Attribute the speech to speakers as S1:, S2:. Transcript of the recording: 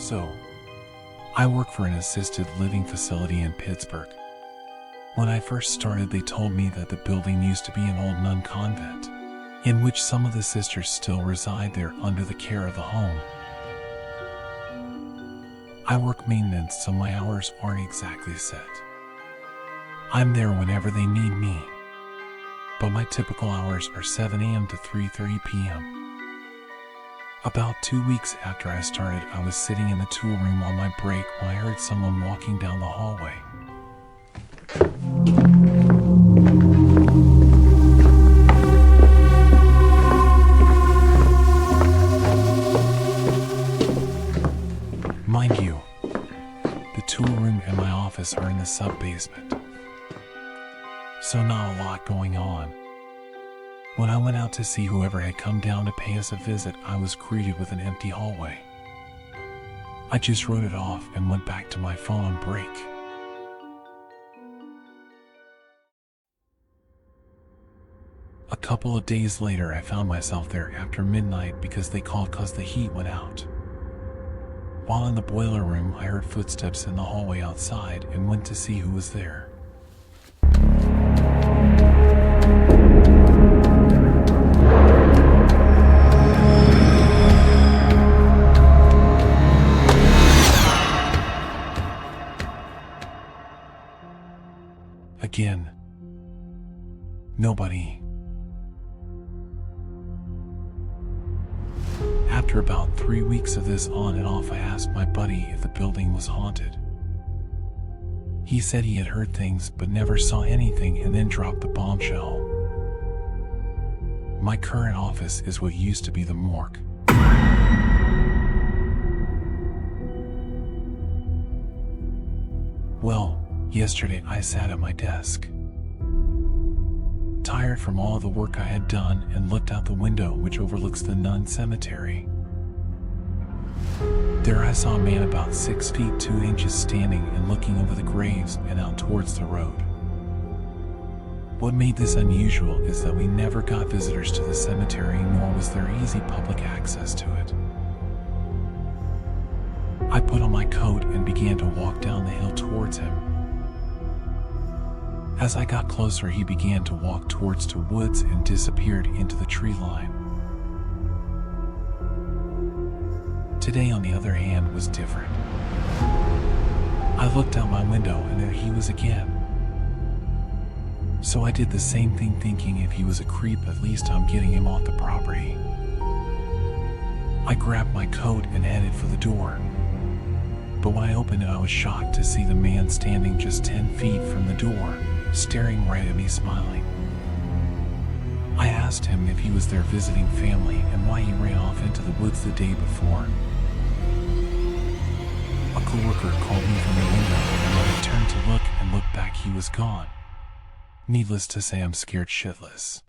S1: So, I work for an assisted living facility in Pittsburgh. When I first started, they told me that the building used to be an old nun convent, in which some of the sisters still reside there under the care of the home. I work maintenance, so my hours aren't exactly set. I'm there whenever they need me, but my typical hours are 7 a.m. to 3:30 p.m. About 2 weeks after I started, I was sitting in the tool room on my break when I heard someone walking down the hallway. Mind you, the tool room and my office are in the sub-basement, so not a lot going on. When I went out to see whoever had come down to pay us a visit, I was greeted with an empty hallway. I just wrote it off and went back to my phone on break. A couple of days later, I found myself there after midnight because they called because the heat went out. While in the boiler room, I heard footsteps in the hallway outside and went to see who was there. Again, nobody. After about 3 weeks of this on and off, I asked my buddy if the building was haunted. He said he had heard things but never saw anything, and then dropped the bombshell. My current office is what used to be the morgue. Well, yesterday I sat at my desk, tired from all the work I had done, and looked out the window which overlooks the nun cemetery. There I saw a man about 6 feet 2 inches standing and looking over the graves and out towards the road. What made this unusual is that we never got visitors to the cemetery, nor was there easy public access to it. I put on my coat and began to walk down the hill towards him. As I got closer, he began to walk towards the woods and disappeared into the tree line. Today, on the other hand, was different. I looked out my window and there he was again. So I did the same thing, thinking if he was a creep, at least I'm getting him off the property. I grabbed my coat and headed for the door. But when I opened it, I was shocked to see the man standing just 10 feet from the door, staring right at me, smiling. I asked him if he was there visiting family and why he ran off into the woods the day before. A coworker called me from the window, and when I turned to look back, he was gone. Needless to say, I'm scared shitless.